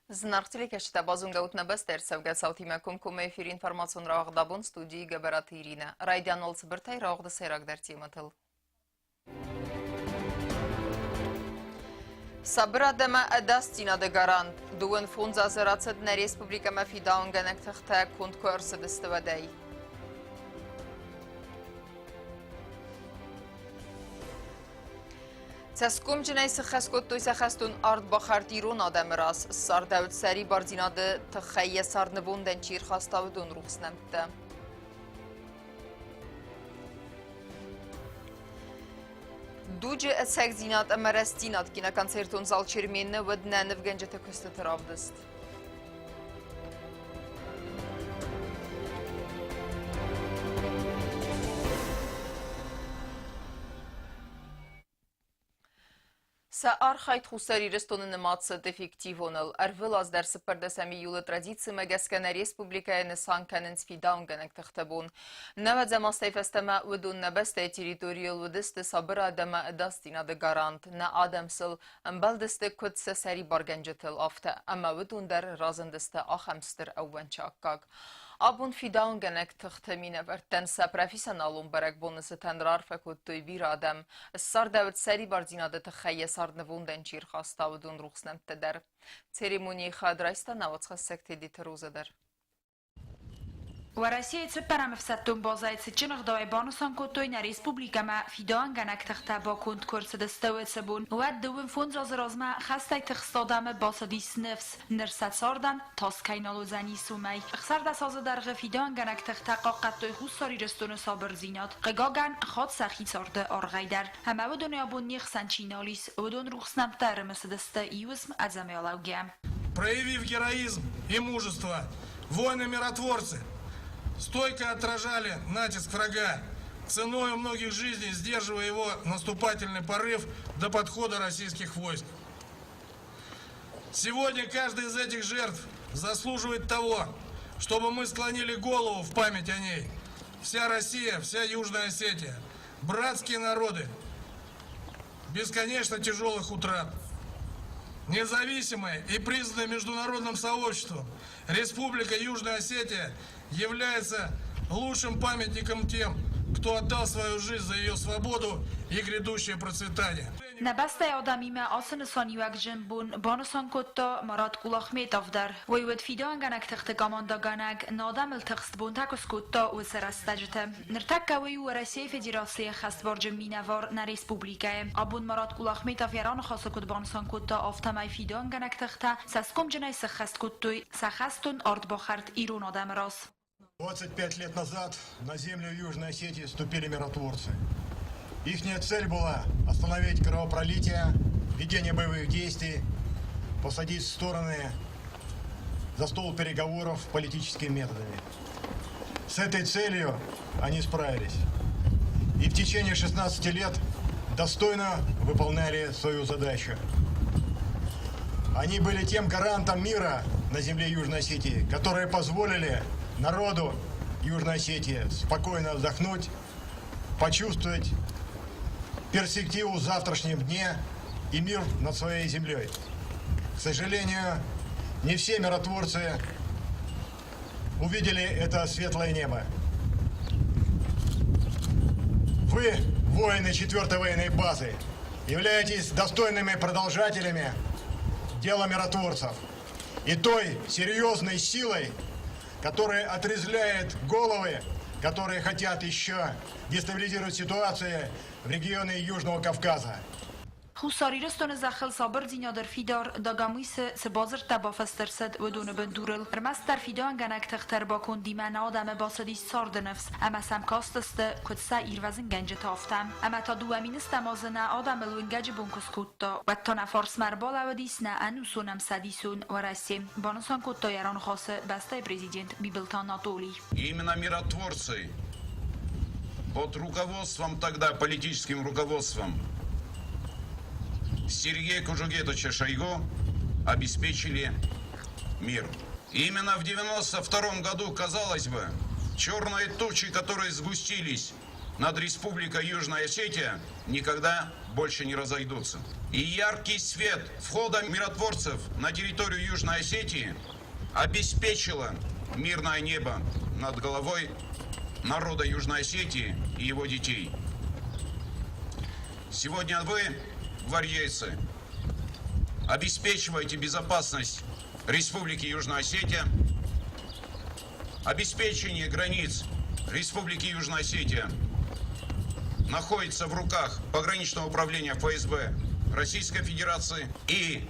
Знарцили кешта базунга утнабастер савгасауti мекум эфир информацион рағдабун студии габарат Ирина. Райдян олсы біртай рағды сайрақ дәртематыл. Sabır adama adastina de garant. Duun fund azaratsad na Respublika Mafidaun ganek takhta kund kursid istivadei. Цаскум джинай сахаскот той сахастун ард бахартирун адам рас. Сар давид сари бардинаdı тахайя сарныбундан чир хаставдун рухснамтта. Дуджи эсек зинат амарастинат кина концертун зал черменны вднаны в генджета кусты травдыст. Sa arhayt xusari restonun matsa defektivonal arvil az dersi perdesemi yulu traditsi megaskana Respublikaya nesankanin sfidaunganek taxtabun. Navad zamastay festema udun nabeste teritorial udiste sabıra dema adastina de garant na adamsıl ambaldiste kutse seri bargencetil afta ama udun der razındiste axamstir avvançakkag. Abun fidaunganek taxtamine vertense profesionalun barek bonusu tenrar fekuttuy bir adam. Sar davet seri bardinadı taxayya sarnıvundan çir xastavudun ruxsnemteder. Церемонии хадрайста навацха сектедит розадар. Россия цепарам в саттун бозайцы чинах давай бонусан котой на республика ма фидоан ганак тахта ба кунд курса дастawet sabun واد دوم فون زازرازما خستای تخصادام باسادی سنفس نرسات ساردان تاس کینالو زنی سومی اخسار دا سازه در فیدوان گانک تختا قاقتوی خوصاری رستون صابر زینات قگاگان خاد سخی سارده آرغیدر همه و دنیا بونی خسن چینالیس و دون روخسنمتر مسدسته ایوزم ازمی آلاوگیم. Проявив героизм и мужество, воины-миротворцы стойко отражали натиск врага, ценой многих жизней сдерживая его наступательный порыв до подхода российских войск. Сегодня каждый из этих жертв заслуживает того, чтобы мы склонили голову в память о ней. Вся Россия, вся Южная Осетия, братские народы, бесконечно тяжелых утрат. Независимая и признанная международным сообществом Республика Южная Осетия является лучшим памятником тем, кто отдал свою жизнь за ее свободу и грядущее процветание. نبسته آدمی ما آسن سانی وق جنبون بانسان کتا مراد قلاخ میتاف در ویود فیدان گنک تخت گاماندا گنک نادم التخست بون تکس کتا و سرستجته نرتک کوی و رسی فدراسی خست بارج مینوار نا ریسپوبلیکه آبون مراد قلاخ میتاف یران خاص کت بانسان کتا آفتمای فیدان گنک تخته سسکم جنای سخست کتوی سخستون آرد باخرد ایرون آدم راس. 25 лет назад на землю Южной Осетии вступили миротворцы. Ихняя цель была остановить кровопролитие, ведение боевых действий, посадить стороны за стол переговоров политическими методами. С этой целью они справились. И в течение 16 лет достойно выполняли свою задачу. Они были тем гарантом мира на земле Южной Осетии, которые позволили народу Южной Осетии спокойно вздохнуть, почувствовать перспективу в завтрашнем дне и мир над своей землей. К сожалению, не все миротворцы увидели это светлое небо. Вы, воины 4-й военной базы, являетесь достойными продолжателями дела миротворцев и той серьезной силой, которая отрезвляет головы, которые хотят еще дестабилизировать ситуацию в регионе Южного Кавказа. خوصاری رستون زخل صابر زینا در فیدار داگامیس سبازر تبا فسترسد و دون بندورل رمست در فیدان گنک تختر با کن دیمن آدم باسدی سارد نفس اما سمکاستست کدسا ایروزن گنج تافتم اما تا دو امینست مازنه آدم الونگج بونکس کتا و تا نفارس مربال و دیسنه انوسونم سدیسون و رسیم بانسان کتا یران خاصه بسته президент Бибелтан Анатолий. Именно миротворцы под руководством тогда, политическим руководством Сергея Кужугетовича Шойгу обеспечили мир. Именно в 92 году, казалось бы, черные тучи, которые сгустились над Республикой Южная Осетия никогда больше не разойдутся. И яркий свет входа миротворцев на территорию Южной Осетии обеспечило мирное небо над головой народа Южной Осетии и его детей. Сегодня вы, гвардейцы, обеспечиваете безопасность Республики Южная Осетия, обеспечение границ Республики Южная Осетия находится в руках пограничного управления ФСБ Российской Федерации. И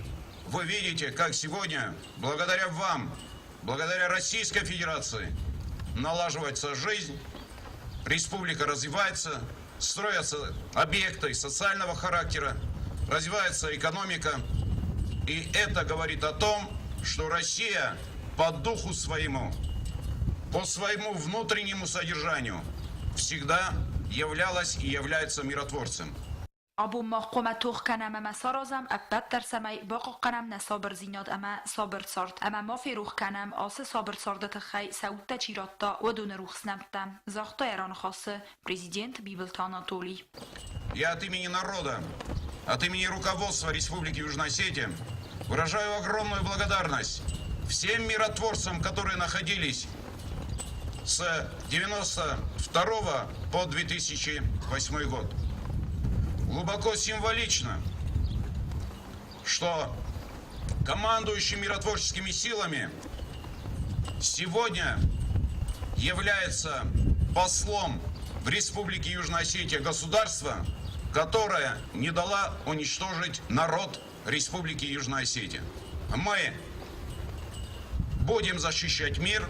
вы видите, как сегодня, благодаря вам, благодаря Российской Федерации, налаживается жизнь, республика развивается, строятся объекты социального характера, развивается экономика. И это говорит о том, что Россия по духу своему, по своему внутреннему содержанию всегда являлась и является миротворцем. ابو ما قومتوخ کنم اما سارازم ابد در سمای باقو کنم نصابر زیناد اما صابر سارد اما ما فیروخ کنم آس صابر ساردت خی سعودت چیراتا و دون روخ سنبتم زاختا ایران خاصه президент Бибелтан Анатолий. Я от имени народа, от имени руководства Республики Южная Осетия выражаю огромную благодарность всем миротворцам, которые находились с 1992 по 2008 год. Глубоко символично, что командующий миротворческими силами сегодня является послом в Республике Южная Осетия государства, которое не дало уничтожить народ Республики Южная Осетия. Мы будем защищать мир,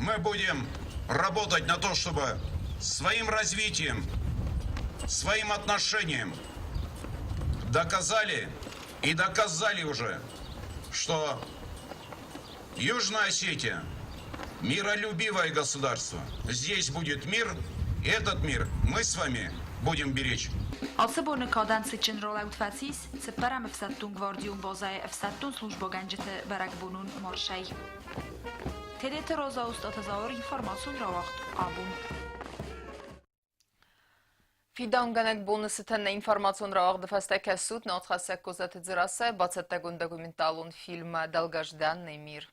мы будем работать на то, чтобы своим развитием, своим отношением доказали и доказали уже, что Южная Осетия миролюбивое государство. Здесь будет мир, и этот мир мы с вами будем беречь. آسبون کادن سچن رولوت فسیس سپرم افسدتون گواردیون بازای افسدتون سلوجبا گنجت برک بونون مارشی تدیت روزا استاتزاور اینفرماسون را وقت آبون Ֆիդանգանեք բոնուսըթեն ինվորմացիոն ռաղ դվաստեք է սուտ նատխասեք կոզատ ձրասը բացատագուն դագումենտալուն ֆիլմը դալգաժդան նեմիր.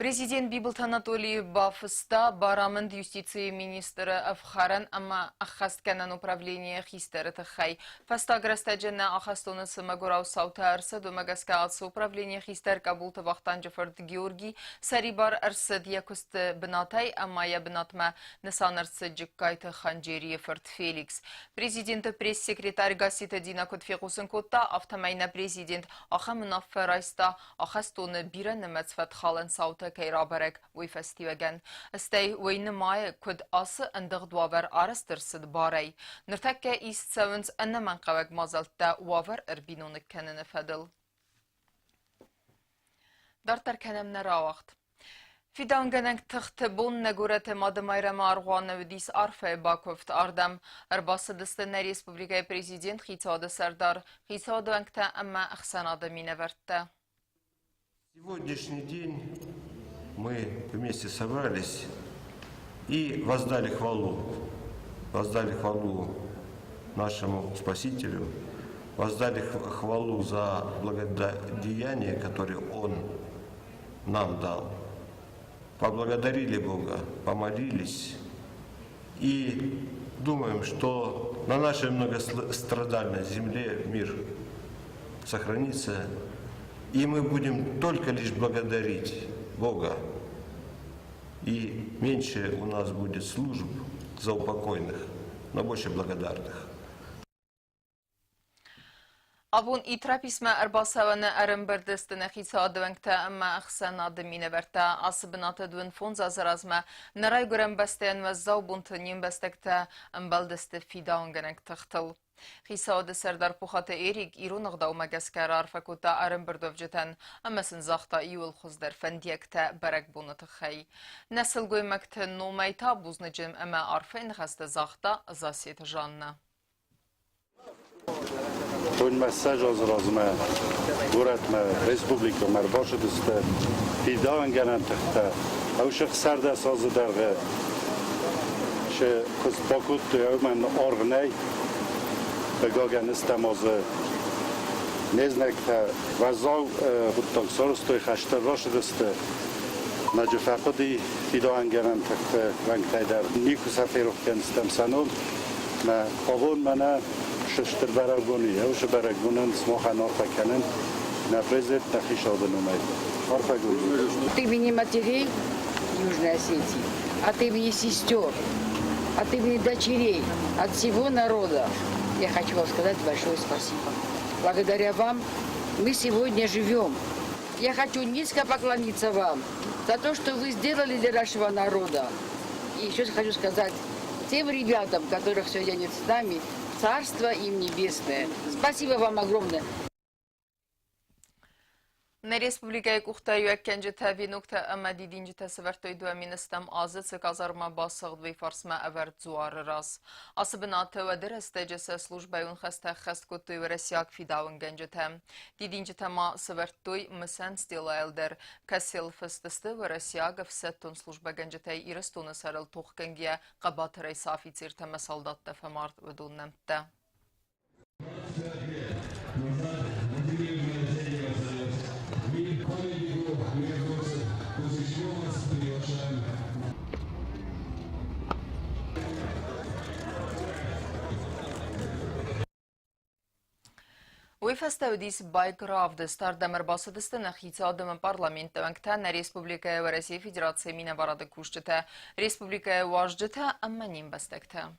Президент Бибелтан Анатолий Бафыста барамынд юстиции министра Афхаран ама ахастканан управление хистеры тахай. Фастаграстаджена ахастуны сымагурау саута арса думагаска атсы управление хистер кабулты вахтан Джафард Георгий сарибар арсы дьякуст бнатай ама я бнатма насан арсы джиккайты ханджерия Форд Феликс. Президенты пресс-секретарь Гасита Дина Котфекусын котта автомайна президент ахамынаф ферайста ахастуны бира немецфат халан саута Кайрабарек وی فستیوگن استی وی نمای کد آس اندق دوابر آرسترسد باری نرتک ایست سونز ان من قوگ مازلتا وافر اربینون کنن فدل در ترکنم نراوقت فیدانگنگ تخت بون نگورت مادمایر مارغوان و دیس عرفه باکفت آردم ارباس دستن ریسپوبلیکای پریزیدنت خیتاد سردار خیتاد ونگتا اما اخساناد مینورتا. Сегодняшний день мы вместе собрались и воздали хвалу нашему Спасителю, воздали хвалу за благодеяние, которое Он нам дал. Поблагодарили Бога, помолились и думаем, что на нашей многострадальной земле мир сохранится, и мы будем только лишь благодарить Бога. И меньше у нас будет служб за упокойных, но больше благодарных. Абун и траписма арбасавана арамбердестена хисадвангта ама ахсана деминеверта асбната двен фонза заразма нарай гурамбастен ва заубунт нимбастекта амбалдесте фиданганек тахтал. خیساد سردار پوخات ایریک ایرون اقدام مگسکرار فکوتا ارم بردوف جتن اما سنزاختا ایول خوز در فندیکتا برک بونت خی. نسل گوی مکت نومیتا بوز نجم اما عرفه انخست زاختا زاسیت جاننا. این مساج از رازمه گورت ما ریسپوبلیکا مر باشد است فیدان گنن تخته او شخص سرد ساز درگه که خود باکود توی من آرنای بگاگن استمازه نزنکتا وزاو بودتاکسارستوی خشتر راش دسته نجو فقدی فیدا انگرن تخت رنگتای در نیکو سفیرو کنستم سنون ما آون منه ششتر برگونی اوش برگونن سماخن آرفا کنن نپرزت نخیش آدن اومد آرفا گونی От имени матерей Южной Осетии, от имени сестер, от имени дочерей, от всего народа я хочу вам сказать большое спасибо. Благодаря вам мы сегодня живем. Я хочу низко поклониться вам за то, что вы сделали для нашего народа. И еще хочу сказать тем ребятам, которых сегодня нет с нами, царство им небесное. Спасибо вам огромное. Në Respublika e Kuhtaju e këngjë të vinuk të ëmëdi dingjë të sëvërtoj duhe ministëm azët se kazarma basëgë dhe i farsme e vërë ras. Asë bënatë të vëdërës të gjëse slujba ju në khëste khëst këtë të vërësjak fidavën gëngjë të. Di dingjë të ma sëvërtoj mësën stila elder, kësil fëstëstë vërësjak fëset të në slujba gëngjë të i rëstu në sërël tuq këngje qabatë rej safi cirë të mësaldat të fëmartë vëdu nëmtë. Уефестеудис байгравды стардамыр басыдысты нахица адымын парламентті вәңктән Республикая ва Россия Федерация мине барады күшчіті. Республикая важжыты әммәнен бәстәкті.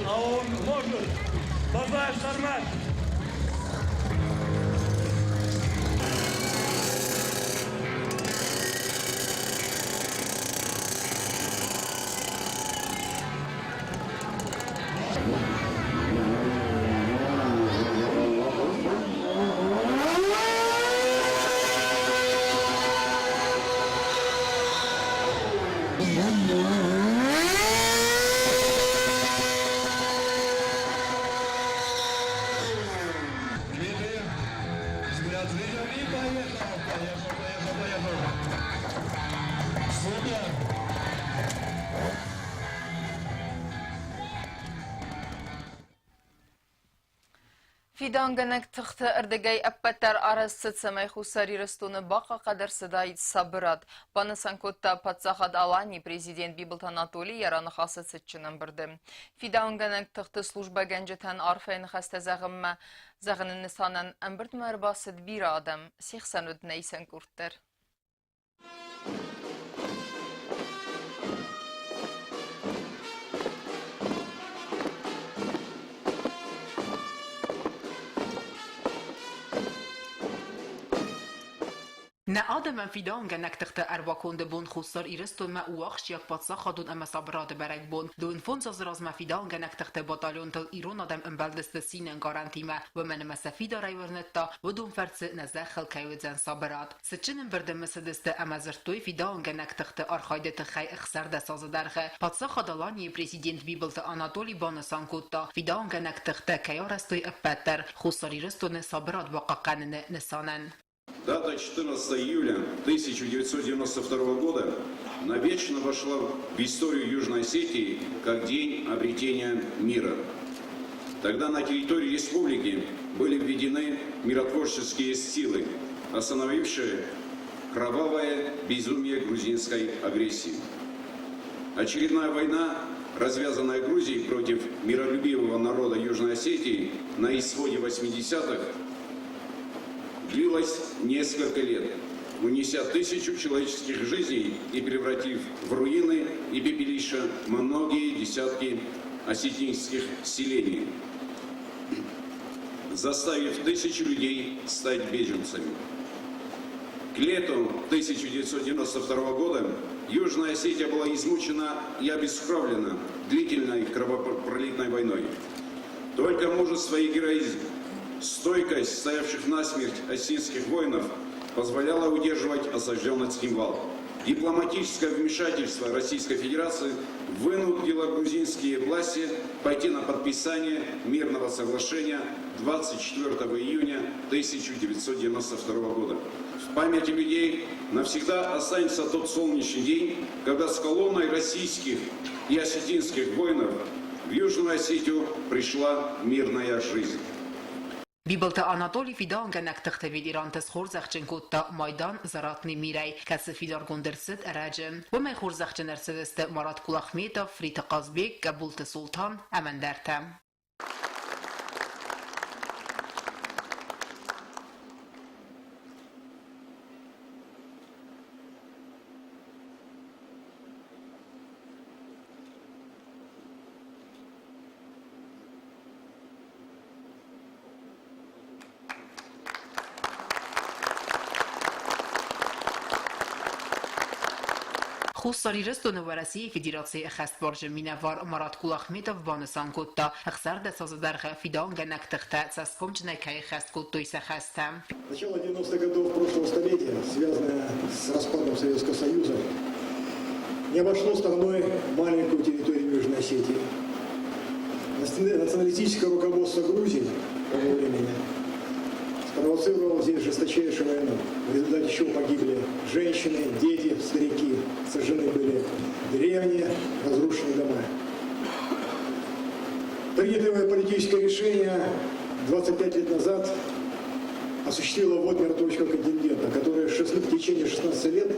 А он может. Базар Сармат. Fidanganek tıxtı ırdegay appatar arası tsamay xusari rastunu baqa qadar sıdayit sabırat. Banısan kotta patsaxad alani prezident Biblt Anatoliy yaranı xası sıççının birdi. Fidanganek tıxtı slujba genceten arfayın xasta zağının nisanan embird merbasid bir adam 80 neysen kurtlar. Na adamın fidanganek tıxtı erbakonde bun xusar iristun ma uaxş yak patsaxadun ama sabrad berek bun. Dun fonsa zrazma fidanganek tıxtı batalyon tel İran adam embaldeste sinen garantime ve men mesafida rayvernetta ve dun fertsi nezaxel kayuzen sabrad. Sıçının birde mesedeste ama zertoy fidanganek tıxtı arxayde tıxay ixsarda sazıdarxe. Patsaxadalani prezident Biblt Anatoliy Banasankutta fidanganek tıxtı kayarastoy appatar xusar iristun sabrad vaqaqanını nisanan. Дата 14 июля 1992 года навечно вошла в историю Южной Осетии как день обретения мира. Тогда на территории республики были введены миротворческие силы, остановившие кровавое безумие грузинской агрессии. Очередная война, развязанная Грузией против миролюбивого народа Южной Осетии на исходе 80-х, длилась несколько лет, унеся тысячу человеческих жизней и превратив в руины и пепелища многие десятки осетинских селений, заставив тысячи людей стать беженцами. К лету 1992 года Южная Осетия была измучена и обескровлена длительной кровопролитной войной. Только мужество и героизм, стойкость стоявших насмерть осетинских воинов позволяла удерживать осажденный Цхинвал. Дипломатическое вмешательство Российской Федерации вынудило грузинские власти пойти на подписание мирного соглашения 24 июня 1992 года. В памяти людей навсегда останется тот солнечный день, когда с колонной российских и осетинских воинов в Южную Осетию пришла мирная жизнь. Бибалта Анатолий Фидан генек тахтавид Иран тас хорзахченкутта Майдан Заратни Мирай касы Фидар Гундерсет Раджем وما خورزخچن ارسدست Марат Кулахметов Фрита Казбек Габулта Султан Амандерта. Խուսարիրստոնը վարասի Ֆեդերացիի խաստվարժը մինավար Մարատ Կուլախմետով բանսան կոտտա հղսարդը սազադարղը Ֆիդան գնակ տղտա ծասկոմ ճնայքայի խաստ կոտտույսը խաստա. Начало 90-х годов прошлого столетия, связанное с распадом Советского Союза, не обошло стороной маленькую территорию Южной Осетии. Националистическое руководство Грузии того времени спровоцировало здесь жесточайшую войну, в результате чего погибли женщины, дети, старики, сожжены были деревни, разрушены дома. Принятое политическое решение 25 лет назад осуществило ввод миротворческого контингента, который в течение 16 лет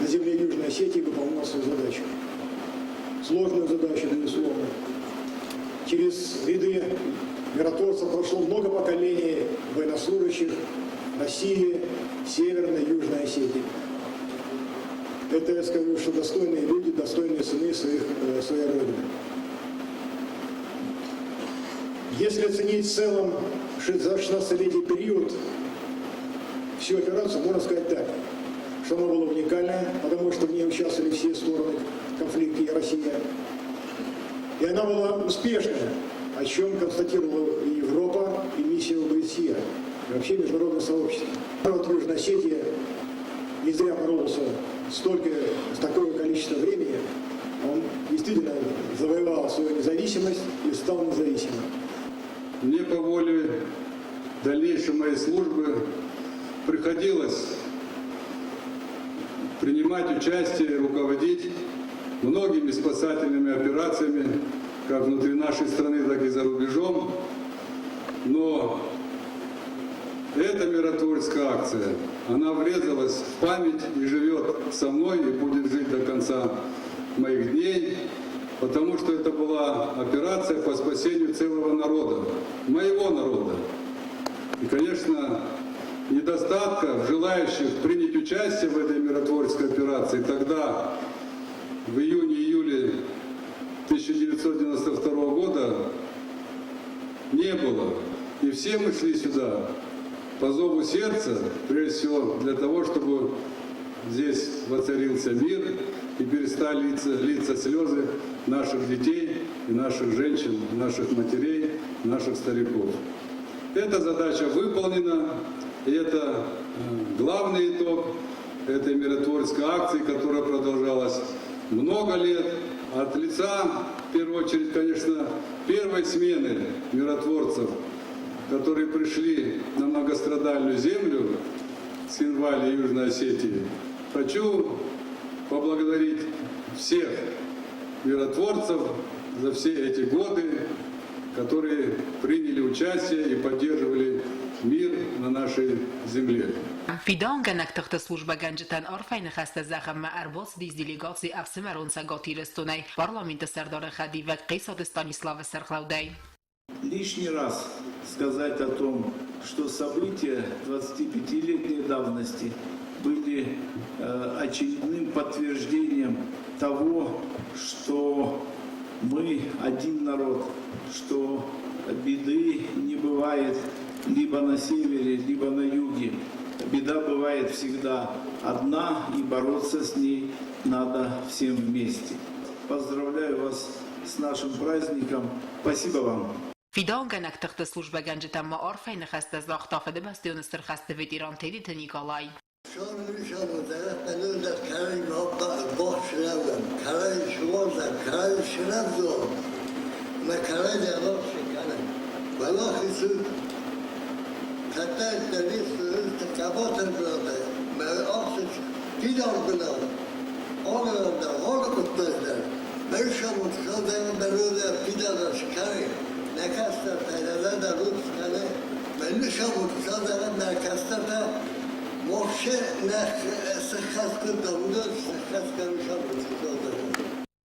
на земле Южной Осетии выполнял свою задачу. Сложную задачу, безусловно. Через ряды миротворцев прошло много поколений военнослужащих России, Северной, Южной Осетии. Это, я скажу, что достойные люди, достойные сыны своей Родины. Если оценить в целом за 16-летний период всю операцию, можно сказать так, что она была уникальная, потому что в ней участвовали все стороны конфликта и Россия. И она была успешная, о чем констатировала и Европа, и миссия ОБСЕ, и вообще международное сообщество. Народ Южной Осетии не зря боролся с такое количество времени. Он действительно завоевал свою независимость и стал независимым. Мне по воле дальнейшей моей службы приходилось принимать участие и руководить многими спасательными операциями, как внутри нашей страны, так и за рубежом. Но эта миротворческая акция, она врезалась в память и живет со мной, и будет жить до конца моих дней, потому что это была операция по спасению целого народа, моего народа. И, конечно, недостатков желающих принять участие в этой миротворческой операции тогда, в июне-июле 1992 года, не было. И все мы шли сюда по зову сердца, прежде всего для того, чтобы здесь воцарился мир и перестали литься слезы наших детей и наших женщин, наших матерей, наших стариков. Эта задача выполнена, и это главный итог этой миротворческой акции, которая продолжалась много лет. От лица, в первую очередь, конечно, первой смены миротворцев, которые пришли на многострадальную землю Цхинвале и Южной Осетии, хочу поблагодарить всех миротворцев за все эти годы, которые приняли участие и поддерживали мир на нашей земле. Фидан генек тахта служба генджтен арфайн خسته زخم ارباز دیز دیلیگاسی افسمرون سگاتی رستونی парламент سردار خدیوه قیساد ستانیسلاو سرخلودی. Лишний раз сказать о том, что события 25-летней давности были очередным подтверждением того, что мы один народ, что беды не бывает либо на севере, либо на юге. Беда бывает всегда одна, и бороться с ней надо всем вместе. Поздравляю вас с нашим праздником. Спасибо вам. Fidan genektigde slujba gencetem ma arfein khast az lachtafde bastionster khast veteran tedit Nikolai.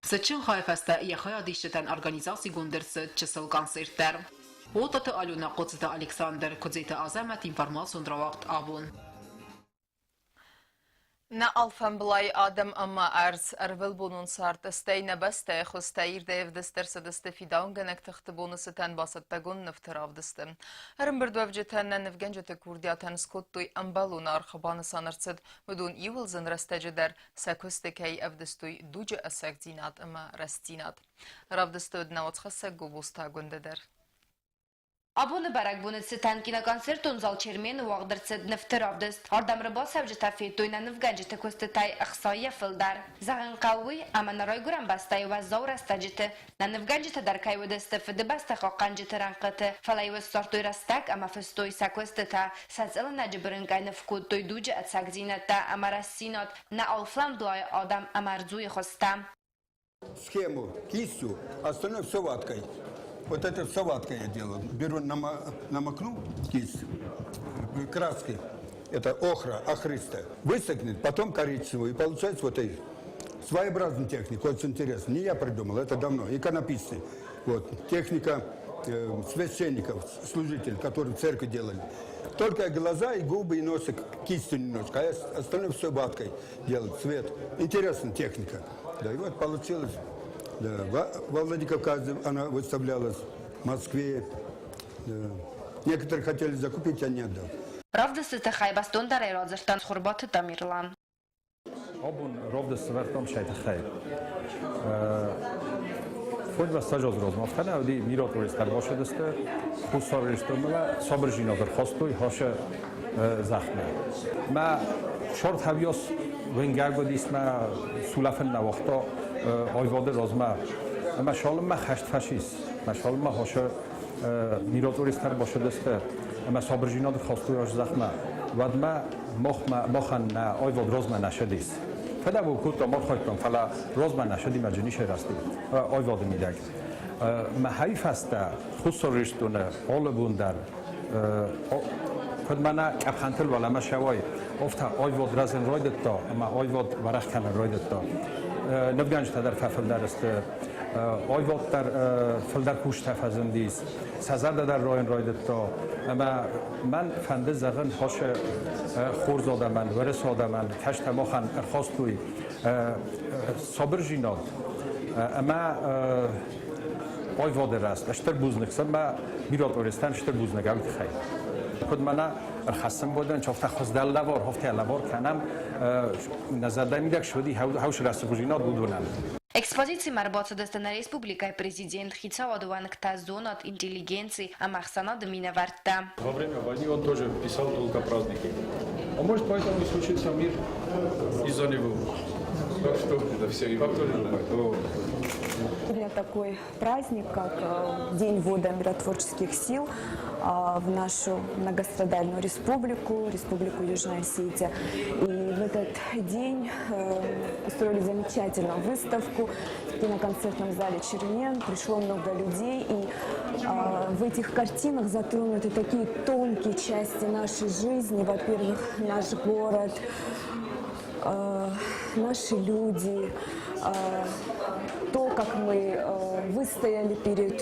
Сачин хайфаста яхая дишетан организации гундерс чесал концертер. Вот это Алена Коцета Александр, Кодзета Азамат информацию дравакт абун. Na alfan blai Adam amma arz arvel bunun sart steyne beste khostayir dev destersedeste fidan genektikhte bonusetan basattagun nefteravdestem. Harim berdovjetan nevgenjete kurdiatan skottoy ambalun arxaban sanartsed بدون يولزن رستجدر ساكوستكي افدستوي دوجه اساكدينات اما رستينات. Ravdestod naotskhassa gobusتا گنددر. Abone barak bunet sitan kina konsertun zal çermen wagdırtsed nefteravdest. Ardam rıba savcıta fetoyna nevgancete kostetay aksaya fıldar. Zagın qavvi ama naray guran bastay ve zawra stajite. Na nevgancete darkay vedeste fede basta qaqancete rankete. Falay ve sortoy rastak ama festoy sakosteta. Sazela najibrin kay nefkutoy duje atsakzinata ama rassinat. Na alflam doy adam amarzuy khostam. Схему кистью, остальное все ваткой. Вот это все ваткой я делаю. Беру, намокну кисть краски. Это охра, охристая. Высохнет, потом коричневую. И получается вот эти своеобразная техника. Очень интересно. Не я придумал, это давно. Иконописцы. Вот. Техника священников, служителей, которые в церкви делали. Только глаза и губы и носик кистью немножко. А остальное все ваткой делать. Цвет. Интересная техника. Да, и вот получилось. Да. Во Владикавказе она выставлялась, в Москве. Да. Некоторые хотели закупить, а не отдал. Правда, сытахай бастон дарай розертан хурбаты тамирлан. Обун ровда свертом шайтахай. Фойд вас сажоз розмов хана уди мирот уристар бошедесте хусаристомла собржиногер хостой хоша захме. Ма шорт хавиос венгагодис ма сулафен навахта آیواده رازما مشال ما خشت فشیس مشال ما هاش میرات اوریستر باشه دسته ما صابرجینات خواستوی آج زخمه ود ما خن آیواد رازما نشدیس فدا بو کوتا ما خواهیتم فلا رازما نشدی مجنیش راستی آیواد میدگ ما حیف هسته خود سرشتونه حال بوندر کدمانا کپخانتل ولی ما شوای افتا آیواد رازن رایدت تا اما آیواد ورخ کنه رایدت تا نبگنج تا در فلدر است آیواد در فلدر کوش تفزندیست سزر در راین رایدت تا اما من فنده زغن هاش خورزاده من ورساده من کشت ما خن ارخواستوی صابر جیناد اما آیواد راست اشتر بوزنکسم ما میرات ورستن اشتر بوزنگاویت خیلی خود من خواستم بودن چافت خواست دل لوار هفته لوار کنم نظر دمیدک شدی هاوش راست بوجینات بودونم. Экспозиции марбоца достана республика президент Хицавадуван Ктазонат интеллигенции Амахсана Доминаварта. Во время войны он тоже писал только праздники. А может поэтому и случится мир из-за него. Так что это все и факторы думают. Сегодня такой праздник, как День ввода миротворческих сил в нашу многострадальную республику, Республику Южная Осетия. И в этот день устроили замечательную выставку в киноконцертном зале «Чермен». Пришло много людей, и в этих картинах затронуты такие тонкие части нашей жизни. Во-первых, наш город, наши люди, то, как мы выстояли перед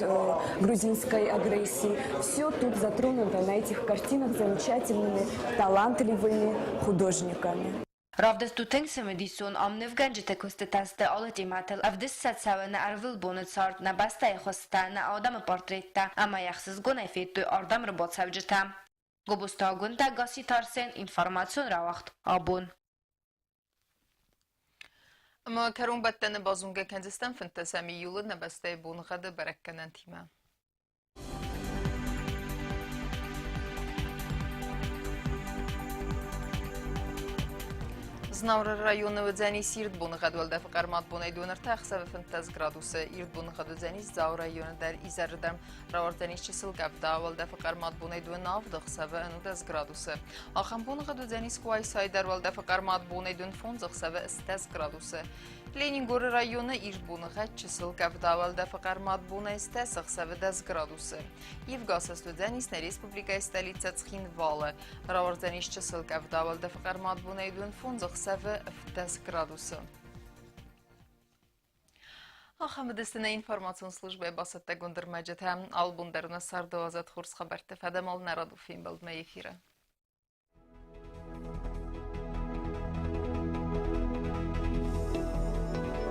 грузинской агрессией. Все тут затронуто на этих картинах замечательными, талантливыми художниками. Ravda stutengse medison am nevganjete kostetaste alati matel avdis satsawa na arvil bonet sart na basta khosta na adam portretta ama yaxsiz gonay fetto ardam robot savjita. Gobusta gunta gasi tarsen informasyon rawaqt abun. اما کرون بدتن بازونگه کنزستن فنتسامی یولد نبسته بون غد برکنن تیمه. Znaurar rayonu ve Dzenis İrdbunu qadvalda faqarmat bunay döner taxsa ve fintaz gradusu İrdbunu qadu Dzenis Zaur rayonu der izarıdam rawar Dzenis çisil gavda valda faqarmat bunay dön navdıqsa ve anudaz gradusu. Axam bunu qadu Dzenis kuay saydar valda faqarmat bunay dön fonzıqsa ve istaz gradusu. Leningor rayonu İrdbunu qad çisil gavda valda faqarmat bunay istasıqsa ve daz gradusu. Yevgasas Dzenis na Respublika stolica Tskhinvala rawar Dzenis çisil gavda valda faqarmat bunay dön fonzıqsa ve 10 градуса. Ахамедистина информацион служба басатта гундер маджет ҳам албундерна сарду азат хурс хабар тефадамал нараду фим балд ма эфира.